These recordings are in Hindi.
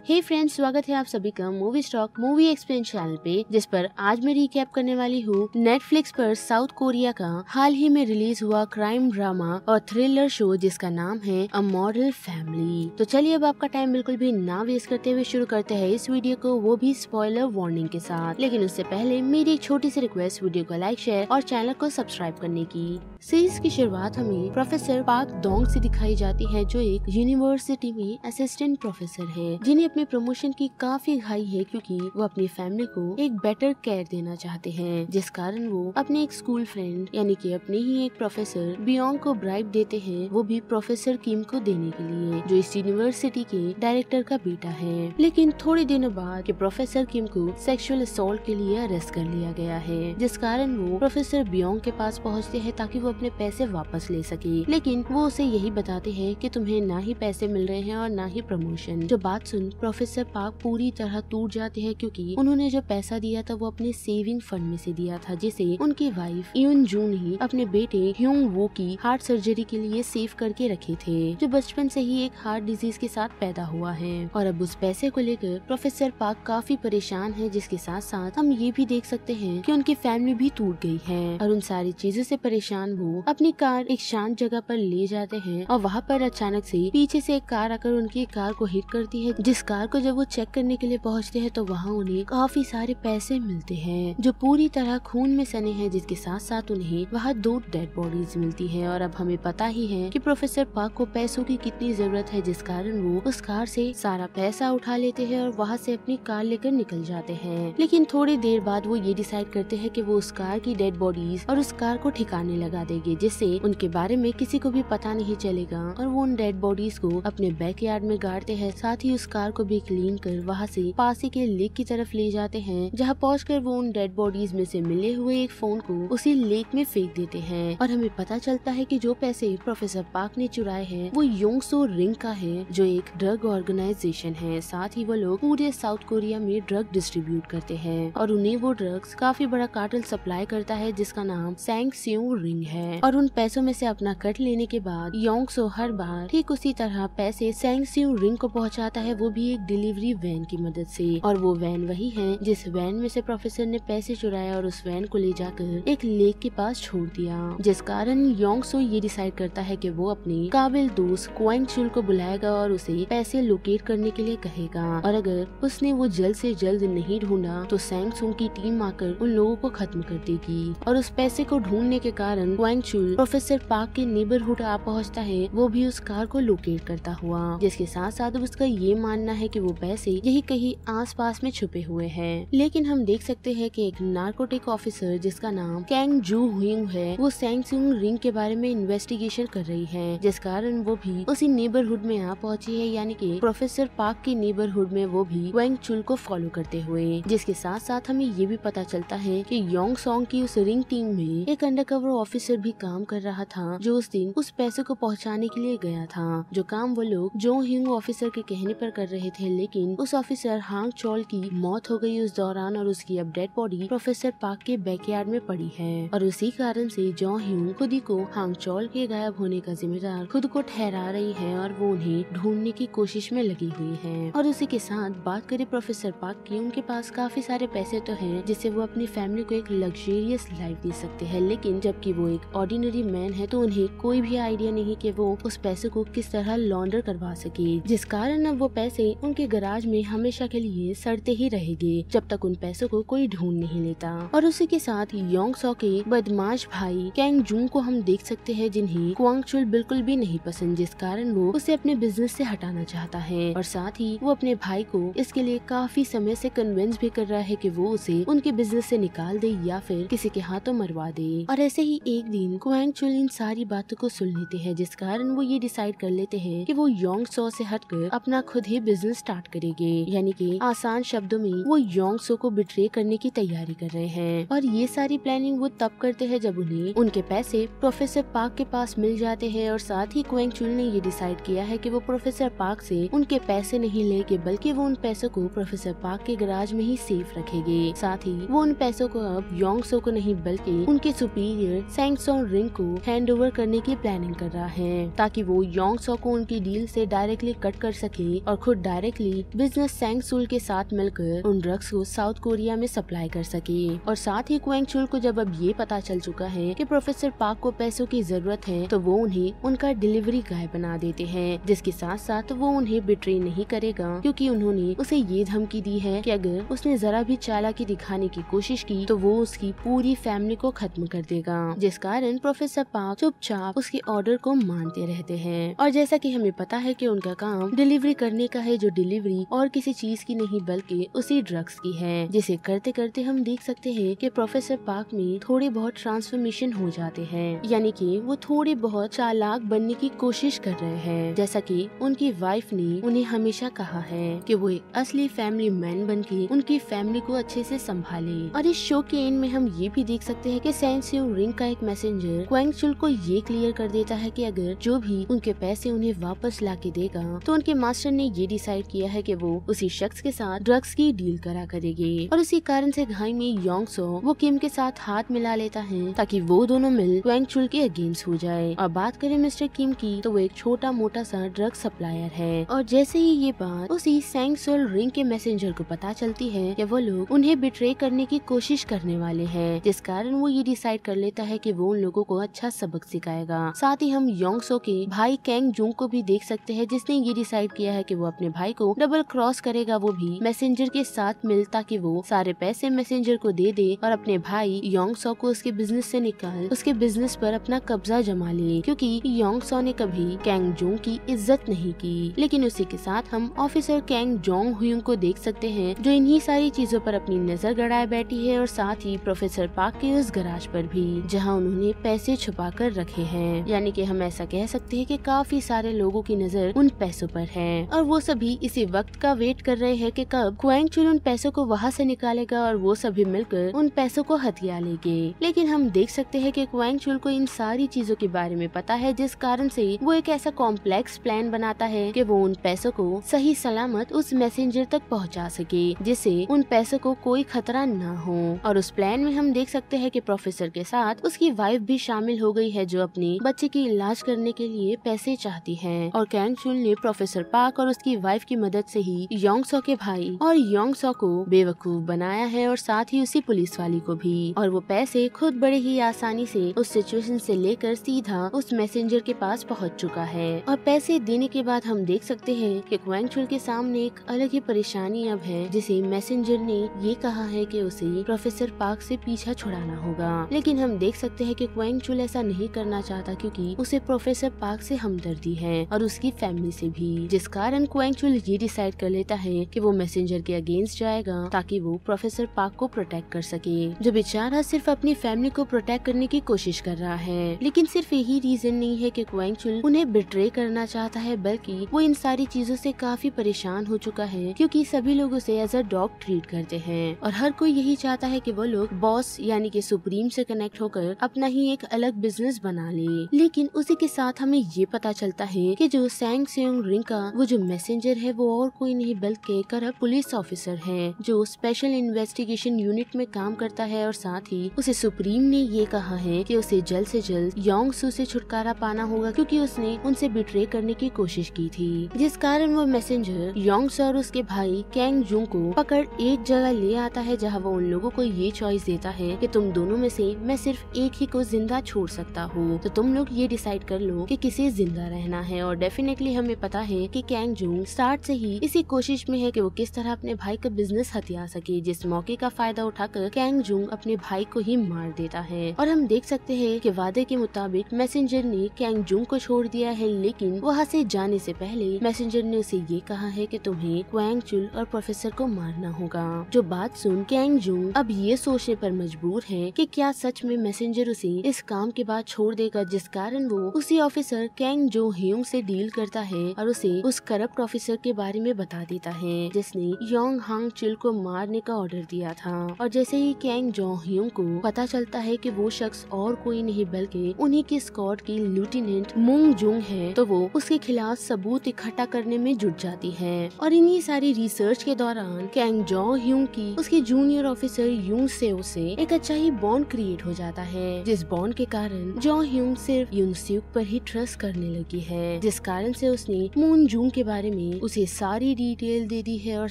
हे फ्रेंड्स, स्वागत है आप सभी का movie stock movie explain channel पे, जिस पर आज मैं रिकैप करने वाली हूँ नेटफ्लिक्स पर साउथ कोरिया का हाल ही में रिलीज हुआ क्राइम ड्रामा और थ्रिलर शो जिसका नाम है अ मॉडल फैमिली। तो चलिए अब आपका टाइम बिल्कुल भी ना वेस्ट करते हुए शुरू करते हैं इस वीडियो को, वो भी स्पॉइलर वार्निंग के साथ। लेकिन उससे पहले मेरी एक छोटी सी रिक्वेस्ट, वीडियो को लाइक, शेयर और चैनल को सब्सक्राइब करने की। सीरीज की शुरुआत हमें प्रोफेसर पाक डोंग से दिखाई जाती है, जो एक यूनिवर्सिटी में असिस्टेंट प्रोफेसर है, जिन्हें अपने प्रमोशन की काफी घाई है क्योंकि वो अपनी फैमिली को एक बेटर केयर देना चाहते हैं, जिस कारण वो अपने एक स्कूल फ्रेंड यानी कि अपने ही एक प्रोफेसर बियोंग को ब्राइब देते हैं, वो भी प्रोफेसर किम को देने के लिए, जो इस यूनिवर्सिटी के डायरेक्टर का बेटा है। लेकिन थोड़े दिनों बाद कि प्रोफेसर किम को सेक्सुअल असॉल्ट के लिए अरेस्ट कर लिया गया है, जिस कारण वो प्रोफेसर बियोंग के पास पहुँचते हैं ताकि वो अपने पैसे वापस ले सके। लेकिन वो उसे यही बताते हैं कि तुम्हें ना ही पैसे मिल रहे हैं और ना ही प्रमोशन। जो बात सुन प्रोफेसर पाक पूरी तरह टूट जाते हैं क्योंकि उन्होंने जो पैसा दिया था वो अपने सेविंग फंड में से दिया था, जिसे उनकी वाइफ यून जून ही अपने बेटे ह्योंग वू की हार्ट सर्जरी के लिए सेव करके रखे थे, जो बचपन से ही एक हार्ट डिजीज के साथ पैदा हुआ है। और अब उस पैसे को लेकर प्रोफेसर पाक काफी परेशान है, जिसके साथ साथ हम ये भी देख सकते हैं कि उनकी फैमिली भी टूट गई है। और उन सारी चीजों से परेशान वो अपनी कार एक शांत जगह पर ले जाते हैं और वहाँ पर अचानक से पीछे से एक कार आकर उनकी कार को हिट करती है, जिस कार को जब वो चेक करने के लिए पहुँचते हैं तो वहाँ उन्हें काफी सारे पैसे मिलते हैं जो पूरी तरह खून में सने हैं, जिसके साथ साथ उन्हें वहाँ 2 डेड बॉडीज मिलती है। और अब हमें पता ही है कि प्रोफेसर पाक को पैसों की कितनी जरूरत है, जिस कारण वो उस कार से सारा पैसा उठा लेते हैं और वहाँ से अपनी कार लेकर निकल जाते हैं। लेकिन थोड़ी देर बाद वो ये डिसाइड करते हैं कि वो उस कार की डेड बॉडीज और उस कार को ठिकाने लगा देंगे, जिससे उनके बारे में किसी को भी पता नहीं चलेगा। और वो उन डेड बॉडीज को अपने बैकयार्ड में गाड़ते हैं, साथ ही उस कार को भी क्लीन कर वहाँ से पास ही के लेक की तरफ ले जाते हैं, जहाँ पहुंचकर वो उन डेड बॉडीज में से मिले हुए एक फोन को उसी लेक में फेंक देते हैं। और हमें पता चलता है कि जो पैसे प्रोफेसर पाक ने चुराए हैं वो योंगसो रिंग का है, जो एक ड्रग ऑर्गेनाइजेशन है। साथ ही वो लोग पूरे साउथ कोरिया में ड्रग डिस्ट्रीब्यूट करते हैं और उन्हें वो ड्रग्स काफी बड़ा कार्टेल सप्लाई करता है, जिसका नाम सैंगस्यूंग रिंग है। और उन पैसों में से अपना कट लेने के बाद योंगसो हर बार ठीक उसी तरह पैसे सैंगस्यूंग रिंग को पहुंचाता है, वो भी एक डिलीवरी वैन की मदद से। और वो वैन वही है जिस वैन में से प्रोफेसर ने पैसे चुराया और उस वैन को ले जाकर एक लेक के पास छोड़ दिया, जिस कारण योंगसो ये डिसाइड करता है कि वो अपने काबिल दोस्त क्वांग चुल को बुलाएगा और उसे पैसे लोकेट करने के लिए कहेगा। और अगर उसने वो जल्द से जल्द नहीं ढूंढा तो सैंगसुंग की टीम आकर उन लोगों को खत्म कर देगी। और उस पैसे को ढूंढने के कारण क्वांग चुल प्रोफेसर पाक के नेबरहुड आ पहुँचता है, वो भी उस कार को लोकेट करता हुआ, जिसके साथ साथ उसका ये मानना है कि वो पैसे यही कहीं आसपास में छुपे हुए हैं। लेकिन हम देख सकते हैं कि एक नार्कोटिक ऑफिसर जिसका नाम कैंग जू हुइंग है, वो सैंगसुंग रिंग के बारे में इन्वेस्टिगेशन कर रही है, जिस कारण वो भी उसी नेबरहुड में आ पहुंची है, यानी कि प्रोफेसर पाक के नेबरहुड में वो भी क्वांग चुल को फॉलो करते हुए। जिसके साथ साथ हमें ये भी पता चलता है कि योंग सॉन्ग की उस रिंग टीम में एक अंडरकवर ऑफिसर भी काम कर रहा था, जो उस दिन उस पैसे को पहुँचाने के लिए गया था, जो काम वो लोग जो हिंग ऑफिसर के कहने पर कर रहे थे। लेकिन उस ऑफिसर हांग चोल की मौत हो गई उस दौरान और उसकी अब डेड बॉडी प्रोफेसर पाक के बैकयार्ड में पड़ी है। और उसी कारण से जो हिंग खुद ही को हांग चोल के गायब होने का जिम्मेदार खुद को ठहरा रही है और वो उन्हें ढूंढने की कोशिश में लगी हुई है। और उसी के साथ बात करें प्रोफेसर पाक की, उनके पास काफी सारे पैसे तो हैं जिससे वो अपनी फैमिली को एक लग्जरियस लाइफ दे सकते हैं, लेकिन जबकि वो एक ऑर्डिनरी मैन है तो उन्हें कोई भी आइडिया नहीं कि वो उस पैसे को किस तरह लॉन्डर करवा सके, जिस कारण अब वो पैसे उनके गराज में हमेशा के लिए सड़ते ही रहेंगे जब तक उन पैसों को कोई ढूंढ नहीं लेता। और उसी के साथ योंगसो के बदमाश भाई कैंग जूंग को हम देख सकते हैं, जिन्हें क्वांग चुल बिल्कुल भी नहीं पसंद, जिस कारण वो उसे अपने बिजनेस से हटाना चाहता है। और साथ ही वो अपने भाई को इसके लिए काफी समय से कन्विंस भी कर रहा है कि वो उसे उनके बिजनेस से निकाल दे या फिर किसी के हाथों मरवा दे। और ऐसे ही एक दिन क्वांग चुल इन सारी बातों को सुन लेते हैं, जिस कारण वो ये डिसाइड कर लेते हैं कि वो योंगसो से हटकर अपना खुद ही बिजनेस स्टार्ट करेंगे, यानी कि आसान शब्दों में वो योंगसो को बिट्रे करने की तैयारी कर रहे हैं। और ये सारी प्लानिंग वो तब करते हैं जब उन्हें उनके पैसे प्रोफेसर पाक के पास मिल जाते हैं। और साथ ही क्वांग चुल ने ये डिसाइड किया है कि वो प्रोफेसर पाक से उनके पैसे नहीं लेंगे, बल्कि वो उन पैसों को प्रोफेसर पाक के गराज में ही सेफ रखेंगे। साथ ही वो उन पैसों को अब योंगसो को नहीं बल्कि उनके सुपीरियर सैंगसोंग रिंग को हैंड ओवर करने की प्लानिंग कर रहा है, ताकि वो योंगसो को उनकी डील से डायरेक्टली कट कर सके और खुद डायरेक्टली बिजनेस सेंग सुल के साथ मिलकर उन ड्रग्स को साउथ कोरिया में सप्लाई कर सके। और साथ ही क्वेंग चुल को जब अब ये पता चल चुका है कि प्रोफेसर पार्क को पैसों की जरूरत है, तो वो उन्हें उनका डिलीवरी गाय बना देते हैं, जिसके साथ साथ वो उन्हें बिट्रे नहीं करेगा, क्योंकि उन्होंने उसे ये धमकी दी है कि अगर उसने जरा भी चालाकी दिखाने की कोशिश की तो वो उसकी पूरी फैमिली को खत्म कर देगा। जिस कारण प्रोफेसर पार्क चुपचाप उसके ऑर्डर को मानते रहते हैं। और जैसा कि हमें पता है कि उनका काम डिलीवरी करने का है, जो डिलीवरी और किसी चीज की नहीं बल्कि उसी ड्रग्स की है, जिसे करते करते हम देख सकते हैं कि प्रोफेसर पार्क में थोड़े बहुत ट्रांसफॉर्मेशन हो जाते हैं, यानी कि वो थोड़े बहुत चालाक बनने की कोशिश कर रहे हैं। जैसा कि उनकी वाइफ ने उन्हें हमेशा कहा है कि वो एक असली फैमिली मैन बनके उनकी फैमिली को अच्छे से संभाले। और इस शो के एंड में हम ये भी देख सकते हैं कि सेंग स्यूंग रिंग का एक मैसेंजर क्वेंग चुल को ये क्लियर कर देता है कि अगर जो भी उनके पैसे उन्हें वापस ला के देगा तो उनके मास्टर ने ये डिसाइड किया है कि वो उसी शख्स के साथ ड्रग्स की डील करा करेंगे। और उसी कारण से घाई में योंग सो वो किम के साथ हाथ मिला लेता है ताकि वो दोनों मिल क्वेंग चुल के अगेंस्ट हो जाए। और बात करें मिस्टर किम की, तो वो एक छोटा मोटा सा ड्रग सप्लायर है। और जैसे ही ये बात उसी सेंग सुल रिंग के मैसेंजर को पता चलती है कि वो लोग उन्हें बिट्रे करने की कोशिश करने वाले हैं, जिस कारण वो ये डिसाइड कर लेता है कि वो उन लोगों को अच्छा सबक सिखाएगा। साथ ही हम योंग सो के भाई कैंग जुंग को भी देख सकते हैं, जिसने ये डिसाइड किया है कि वो अपने भाई को डबल क्रॉस करेगा, वो भी मैसेंजर के साथ मिल, ताकि वो सारे पैसे मैसेंजर को दे दे और अपने भाई योंग सो को उसके बिजनेस से निकाल उसके बिजनेस पर अपना कब्जा जमा ले, क्योंकि योंग सो ने कभी कैंग जुंग की इज्जत नहीं की। लेकिन उसी के साथ हम ऑफिसर कैंग जोंग हुयुंग को देख सकते हैं, जो इन्हीं सारी चीजों पर अपनी नजर गड़ाए बैठी है, और साथ ही प्रोफेसर पार्क के उस गराज पर भी जहां उन्होंने पैसे छुपा कर रखे हैं। यानी कि हम ऐसा कह सकते हैं कि काफी सारे लोगों की नजर उन पैसों पर है, और वो सभी इसी वक्त का वेट कर रहे हैं कि कब क्वेंग चुल उन पैसों को वहां से निकालेगा और वो सभी मिलकर उन पैसों को हथिया लेंगे। लेकिन हम देख सकते हैं कि क्वेंग चुल को इन सारी चीजों के बारे में पता है, जिस कारण से वो एक ऐसा कॉम्प्लेक्स प्लान बनाता है कि वो उन पैसों को सही सलामत उस मैसेंजर तक पहुंचा सके, जिससे उन पैसों को कोई खतरा न हो। और उस प्लान में हम देख सकते हैं कि प्रोफेसर के साथ उसकी वाइफ भी शामिल हो गई है, जो अपने बच्चे की इलाज करने के लिए पैसे चाहती है। और कैंग चुल ने प्रोफेसर पार्क और उसकी वाइफ की मदद से ही योंग सो के भाई और योंग सो को बेवकूफ बनाया है, और साथ ही उसी पुलिस वाली को भी। और वो पैसे खुद बड़े ही आसानी से उस सिचुएशन से लेकर सीधा उस मैसेंजर के पास पहुंच चुका है। और पैसे देने के बाद हम देख सकते हैं कि क्वेंग चुल के सामने एक अलग ही परेशानी अब है, जिसे मैसेंजर ने ये कहा है कि उसे प्रोफेसर पार्क से पीछा छुड़ाना होगा। लेकिन हम देख सकते हैं कि क्वेंग चुल ऐसा नहीं करना चाहता, क्योंकि उसे प्रोफेसर पार्क से हमदर्दी है और उसकी फैमिली से भी, जिस कारण क्वेंग चुल ये डिसाइड कर लेता है कि वो मैसेंजर के अगेंस्ट जाएगा ताकि वो प्रोफेसर पार्क को प्रोटेक्ट कर सके, जो बेचारा सिर्फ अपनी फैमिली को प्रोटेक्ट करने की कोशिश कर रहा है। लेकिन सिर्फ यही रीजन नहीं है कि क्वेंग चुल उन्हें बिट्रे करना चाहता है, बल्कि वो इन सारी चीजों से काफी परेशान हो चुका है, क्योंकि सभी लोग उसे एज अ डॉग ट्रीट करते हैं और हर कोई यही चाहता है कि वो लोग बॉस यानी कि सुप्रीम से कनेक्ट होकर अपना ही एक अलग बिजनेस बना ले। लेकिन उसी के साथ हमें ये पता चलता है कि जो सेंग स्यूंग रिंग का वो जो मैसेंजर है वो और कोई नहीं बल्कि करप्ट पुलिस ऑफिसर है, जो स्पेशल इन्वेस्टिगेशन यूनिट में काम करता है। और साथ ही उसे सुप्रीम ने ये कहा है कि उसे जल्द से जल्द योंग सू से छुटकारा पाना होगा, क्योंकि उसने उनसे बिट्रे करने की कोशिश की थी, जिस कारण वो मैसेंजर योंग सू और उसके भाई कैंग जुंग को पकड़ एक जगह ले आता है, जहां वो उन लोगों को ये चॉइस देता है कि तुम दोनों में से मैं सिर्फ एक ही को जिंदा छोड़ सकता हूँ, तो तुम लोग ये डिसाइड कर लो कि किसे जिंदा रहना है। और डेफिनेटली हमें पता है कि कैंग जुंग स्टार्ट से ही इसी कोशिश में है कि वो किस तरह अपने भाई का बिजनेस हथिया सके, जिस मौके का फायदा उठाकर कैंग जुंग अपने भाई को ही मार देता है। और हम देख सकते हैं कि वादे के मुताबिक मैसेंजर ने कैंग जुंग को छोड़ दिया है, लेकिन वहाँ से जाने से पहले मैसेंजर ने उसे ये कहा है कि तुम्हें क्वेंग चुल और प्रोफेसर को मारना होगा। जो बात सुन कैंग जुंग अब ये सोचने पर मजबूर है कि क्या सच में मैसेंजर उसे इस काम के बाद छोड़ देगा, जिस कारण वो उसी ऑफिसर कैंग जो ह्यूंग से डील करता है और उसे उस करप्ट ऑफिसर के बारे में बता देता है, जिसने योंग हांग चिल को मारने का ऑर्डर दिया था। और जैसे ही कैंग जो ह्यूंग को पता चलता है कि वो शख्स और कोई नहीं बल्कि उन्हीं की स्क्वाड की लेफ्टिनेंट मुंग जुंग है, तो वो उसके खिलाफ सबूत इकट्ठा करने में जुट जाती है। और इन्हीं सारी रिसर्च के दौरान कैंग जो ह्यूंग की उसके जूनियर ऑफिसर यून सेओ से एक अच्छा ही बॉन्ड क्रिएट हो जाता है, जिस बॉन्ड के कारण जो ह्यूंग सिर्फ यून सेओ पर ही ट्रस्ट करने लगी है, जिस कारण से उसने मून जूंग के बारे में उसे सारी डिटेल दे दी है और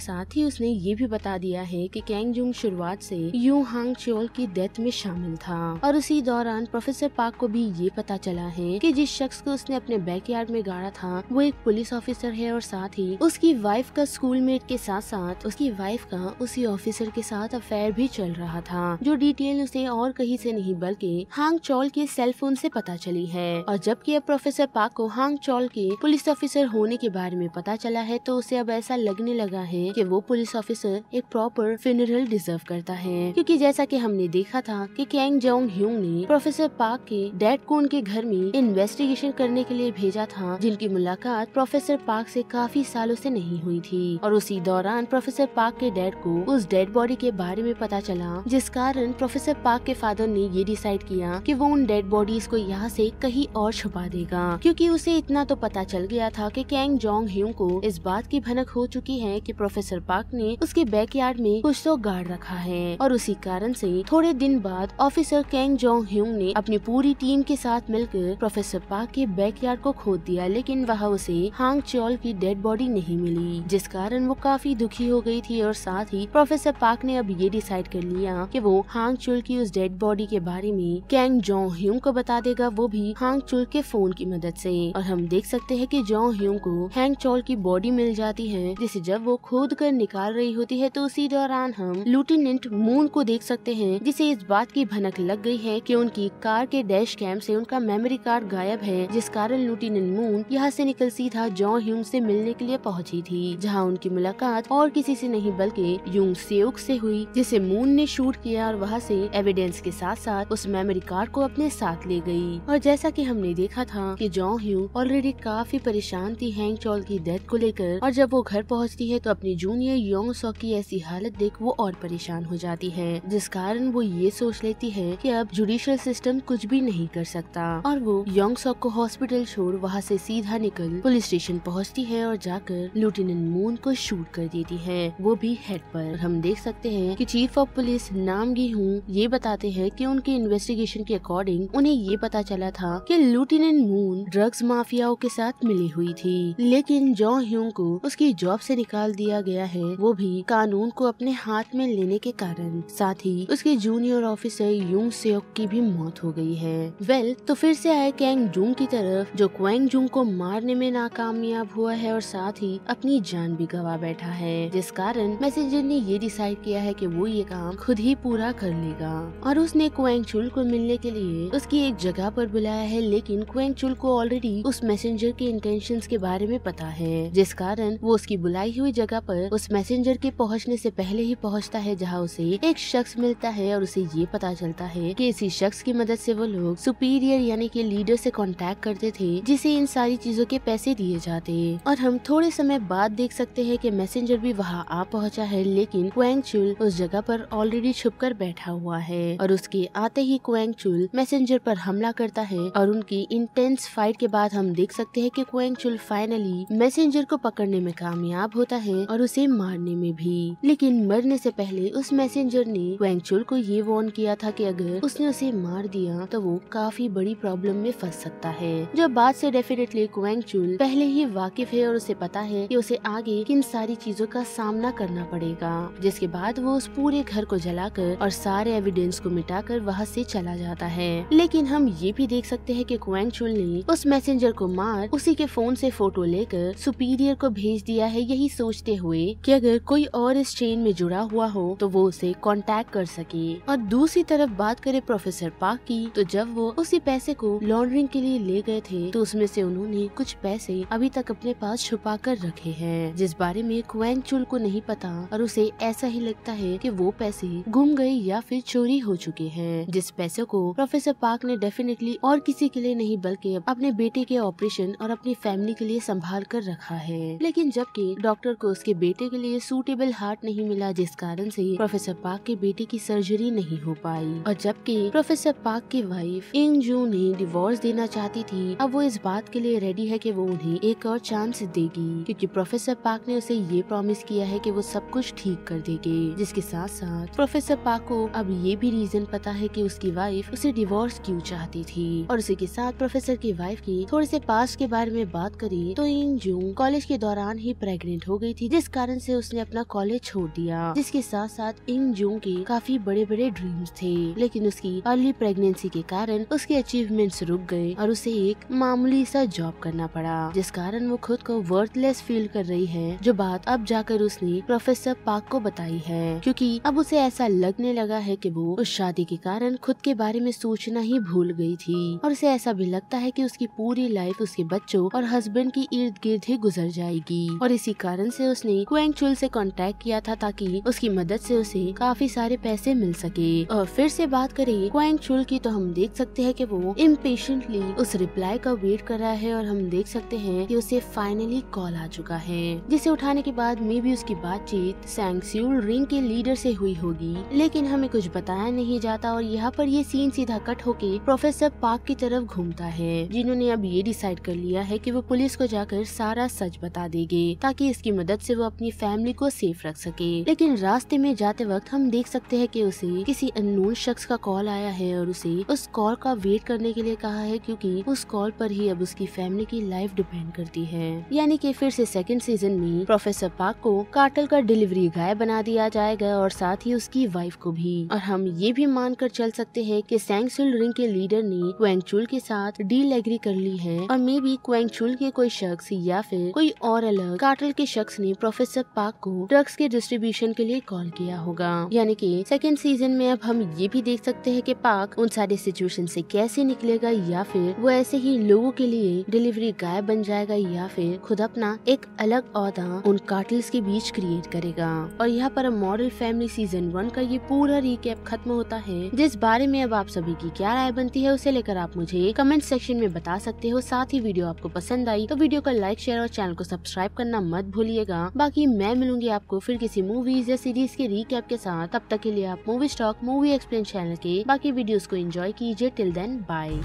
साथ ही उसने ये भी बता दिया है कि कैंग जुंग शुरुआत से यू हांग चोल की डेथ में शामिल था। और उसी दौरान प्रोफेसर पार्क को भी ये पता चला है कि जिस शख्स को उसने अपने बैकयार्ड में गाड़ा था वो एक पुलिस ऑफिसर है और साथ ही उसकी वाइफ का स्कूलमेट के साथ साथ उसकी वाइफ का उसी ऑफिसर के साथ अफेयर भी चल रहा था, जो डिटेल उसे और कहीं से नहीं बल्कि हांग चोल के सेल फोन से पता चली है। और जबकि अब प्रोफेसर पार्क को हांग चोल के पुलिस ऑफिसर होने के बारे में पता चला है तो उसे अब ऐसा लगने लगा है कि वो पुलिस ऑफिसर एक प्रॉपर फ्यूनरल डिजर्व करता है, क्योंकि जैसा कि हमने देखा था कि कैंग जोंग ह्यूंग ने प्रोफेसर पार्क के डैड को उनके घर में इन्वेस्टिगेशन करने के लिए भेजा था, जिनकी मुलाकात प्रोफेसर पार्क से काफी सालों से नहीं हुई थी। और उसी दौरान प्रोफेसर पार्क के डैड को उस डेड बॉडी के बारे में पता चला, जिस कारण प्रोफेसर पार्क के फादर ने ये डिसाइड किया कि वो उन डेड बॉडीज को यहाँ से कहीं और छुपा देगा, क्योंकि उसे इतना तो पता चल गया था कि कैंग जोंग ह्यूंग को इस बात की भनक हो चुकी है कि प्रोफेसर पार्क ने उसके बैकयार्ड में कुछ तो गाड़ रखा है। और उसी कारण से थोड़े दिन बाद ऑफिसर कैंग जोंग ह्यूंग ने अपनी पूरी टीम के साथ मिलकर प्रोफेसर पार्क के बैकयार्ड को खोद दिया, लेकिन वहाँ उसे हांग चोल की डेड बॉडी नहीं मिली, जिस कारण वो काफी दुखी हो गई थी। और साथ ही प्रोफेसर पार्क ने अब ये डिसाइड कर लिया कि वो हांग चोल की उस डेड बॉडी के बारे में कैंग जोंग ह्यूंग को बता देगा, वो भी हांग चोल के फोन की मदद से। और हम देख सकते हैं कि जोंग ह्यूंग को हांग चोल की बॉडी मिल जाती है, जिसे जब वो खोद कर निकाल रही होती है तो उसी दौरान हम लेफ्टिनेंट मून को देख सकते हैं, जिसे इस बात की भनक लग गई है कि उनकी कार के डैश कैम से उनका मेमोरी कार्ड गायब है, जिस कारण लेफ्टिनेंट मून यहाँ से निकल सीधा जोंग ह्यूंग से मिलने के लिए पहुंची थी, जहाँ उनकी मुलाकात और किसी से नहीं बल्कि यूंग सेओक से हुई, जिसे मून ने शूट किया और वहाँ से एविडेंस के साथ साथ उस मेमोरी कार्ड को अपने साथ ले गई। और जैसा कि हमने देखा था कि जोंग ह्यूंग ऑलरेडी काफी परेशान थी हांग चोल की डेथ को लेकर, और जब वो घर पहुँचती है तो अपनी जूनियर योंग सॉक की ऐसी हालत देख वो और परेशान हो जाती है, जिस कारण वो ये सोच लेती है कि अब जुडिशियल सिस्टम कुछ भी नहीं कर सकता। और वो योंग सॉक को हॉस्पिटल छोड़ वहाँ से सीधा निकल पुलिस स्टेशन पहुँचती है और जाकर लेफ्टिनेंट मून को शूट कर देती है, वो भी हेड पर। हम देख सकते हैं कि चीफ ऑफ पुलिस नाम गी हूँ ये बताते हैं कि उनके इन्वेस्टिगेशन के अकॉर्डिंग उन्हें ये पता चला था कि लेफ्टिनेंट मून ड्रग्स माफियाओं के साथ मिली हुई थी, लेकिन जोंग ह्यूंग को उसकी जॉब से निकाल दिया गया है, वो भी कानून को अपने हाथ में लेने के कारण। साथ ही उसके जूनियर ऑफिसर यूंग सेओक की भी मौत हो गई है। तो फिर से आए कैंग जुंग की तरफ, जो क्वेंग जुंग को मारने में नाकामयाब हुआ है और साथ ही अपनी जान भी गवा बैठा है, जिस कारण मैसेंजर ने ये डिसाइड किया है कि वो ये काम खुद ही पूरा कर लेगा। और उसने क्वेंग चुल को मिलने के लिए उसकी एक जगह पर बुलाया है, लेकिन क्वेंग चुल को ऑलरेडी उस मैसेंजर के इंटेंशंस के बारे में पता है, जिस कारण वो उसकी बुलाई हुई जगह पर उस मैसेंजर के पहुंचने से पहले ही पहुंचता है, जहां उसे एक शख्स मिलता है और उसे ये पता चलता है कि इसी शख्स की मदद से वो लोग सुपीरियर यानी कि लीडर से कांटेक्ट करते थे, जिसे इन सारी चीजों के पैसे दिए जाते। और हम थोड़े समय बाद देख सकते हैं कि मैसेंजर भी वहां आ पहुंचा है, लेकिन क्वेंग चुल उस जगह पर ऑलरेडी छुपकर बैठा हुआ है। और उसके आते ही क्वेंग चुल मैसेंजर पर हमला करता है और उनकी इंटेंस फाइट के बाद हम देख सकते हैं कि क्वेंग चुल फाइनली मैसेंजर को पकड़ने में कामयाब होता है और उसे मारने में भी। लेकिन मरने से पहले उस मैसेंजर ने क्वेंग चुल को ये वार्न किया था कि अगर उसने उसे मार दिया तो वो काफी बड़ी प्रॉब्लम में फंस सकता है, जो बात से डेफिनेटली क्वेंग चुल पहले ही वाकिफ है और उसे पता है कि उसे आगे किन सारी चीजों का सामना करना पड़ेगा। जिसके बाद वो उस पूरे घर को जलाकर और सारे एविडेंस को मिटाकर वहाँ से चला जाता है। लेकिन हम ये भी देख सकते हैं कि क्वेंग चुल ने उस मैसेंजर को मार उसी के फोन से फोटो लेकर सुपीरियर को भेज दिया है, यही सोचते हुए कि अगर कोई और इस चेन में जुड़ा हुआ हो तो वो उसे कांटेक्ट कर सके। और दूसरी तरफ बात करें प्रोफेसर पार्क की, तो जब वो उसी पैसे को लॉन्ड्रिंग के लिए ले गए थे तो उसमें से उन्होंने कुछ पैसे अभी तक अपने पास छुपा कर रखे हैं, जिस बारे में क्वेंग चुल को नहीं पता और उसे ऐसा ही लगता है कि वो पैसे गुम गए या फिर चोरी हो चुके हैं, जिस पैसे को प्रोफेसर पार्क ने डेफिनेटली और किसी के लिए नहीं बल्कि अपने बेटे के ऑपरेशन और अपनी फैमिली के लिए संभाल कर रखा है। लेकिन जबकि डॉक्टर को उसके बेटे के लिए सूटेबल हार्ट नहीं मिला, जिस कारण से प्रोफेसर पार्क के बेटे की सर्जरी नहीं हो पाई। और जबकि प्रोफेसर पार्क की वाइफ इंग जू ने डिवोर्स देना चाहती थी, अब वो इस बात के लिए रेडी है कि वो उन्हें एक और चांस देगी, क्योंकि प्रोफेसर पार्क ने उसे ये प्रॉमिस किया है कि वो सब कुछ ठीक कर देगी। जिसके साथ साथ प्रोफेसर पार्क को अब ये भी रीजन पता है कि उसकी वाइफ उसे डिवोर्स क्यों चाहती थी। और उसी के साथ प्रोफेसर की वाइफ की थोड़े से पास्ट के बारे में बात करी तो इंग जू कॉलेज कॉलेज के दौरान ही प्रेग्नेंट हो गई थी, जिस कारण से उसने अपना कॉलेज छोड़ दिया। जिसके साथ साथ इंग जूंग के काफी बड़े बड़े ड्रीम्स थे, लेकिन उसकी अर्ली प्रेगनेंसी के कारण उसके अचीवमेंट्स रुक गए और उसे एक मामूली सा जॉब करना पड़ा, जिस कारण वो खुद को वर्थलेस फील कर रही है। जो बात अब जाकर उसने प्रोफेसर पार्क को बताई है, क्योंकि अब उसे ऐसा लगने लगा है कि वो उस शादी के कारण खुद के बारे में सोचना ही भूल गई थी और उसे ऐसा भी लगता है कि उसकी पूरी लाइफ उसके बच्चों और हस्बैंड की इर्द गिर्द ही गुजर जाएगी। और इसी कारण से उसने क्वेंग चुल से कांटेक्ट किया था ताकि उसकी मदद से उसे काफी सारे पैसे मिल सके। और फिर से बात करें क्वेंग चुल की, तो हम देख सकते हैं कि वो इम्पेशेंटली उस रिप्लाई का वेट कर रहा है और हम देख सकते हैं कि उसे फाइनली कॉल आ चुका है, जिसे उठाने के बाद मे भी उसकी बातचीत सैंगस्यूल रिंग के लीडर से हुई होगी, लेकिन हमें कुछ बताया नहीं जाता। और यहाँ पर ये सीन सीधा कट होके प्रोफेसर पार्क की तरफ घूमता है, जिन्होंने अब ये डिसाइड कर लिया है कि वो पुलिस को जाकर सारा सच बता देंगे ताकि इसकी मदद से वो अपनी फैमिली को सेफ रख सके। लेकिन रास्ते में जाते वक्त हम देख सकते हैं कि उसे किसी अननोन शख्स का कॉल आया है और उसे उस कॉल का वेट करने के लिए कहा है, क्योंकि उस कॉल पर ही अब उसकी फैमिली की लाइफ डिपेंड करती है। यानी कि फिर से सेकंड सीजन में प्रोफेसर पार्क को कार्टेल का डिलीवरी गाय बना दिया जाएगा और साथ ही उसकी वाइफ को भी। और हम ये भी मान कर चल सकते हैं कि सैंगस्यूल रिंग के लीडर ने क्वेंग चुल के साथ डील एग्री कर ली है और मे बी क्वेंग चुल के कोई शख्स या फिर कोई और अलग कार्टेल के शख्स ने प्रोफेसर पार्क को ड्रग्स के डिस्ट्रीब्यूशन के लिए कॉल किया होगा। यानी कि सेकंड सीजन में अब हम ये भी देख सकते हैं कि पार्क उन सारे सिचुएशन से कैसे निकलेगा, या फिर वो ऐसे ही लोगों के लिए डिलीवरी गाय बन जाएगा, या फिर खुद अपना एक अलग औहदा उन कार्टेल्स के बीच क्रिएट करेगा। और यहाँ पर मॉडल फैमिली सीजन 1 का ये पूरा रिकैप खत्म होता है, जिस बारे में अब आप सभी की क्या राय बनती है उसे लेकर आप मुझे कमेंट सेक्शन में बता सकते हो। साथ ही वीडियो आपको पसंद आई तो वीडियो को लाइक, शेयर और चैनल को सब्सक्राइब करना मत भूलिएगा। बाकी मैं मिलूंगी आपको फिर किसी मूवीज या सीरीज के रिकैप के साथ। तब तक के लिए आप movie stock movie explain channel के बाकी वीडियोस को एंजॉय कीजिए। Till then bye.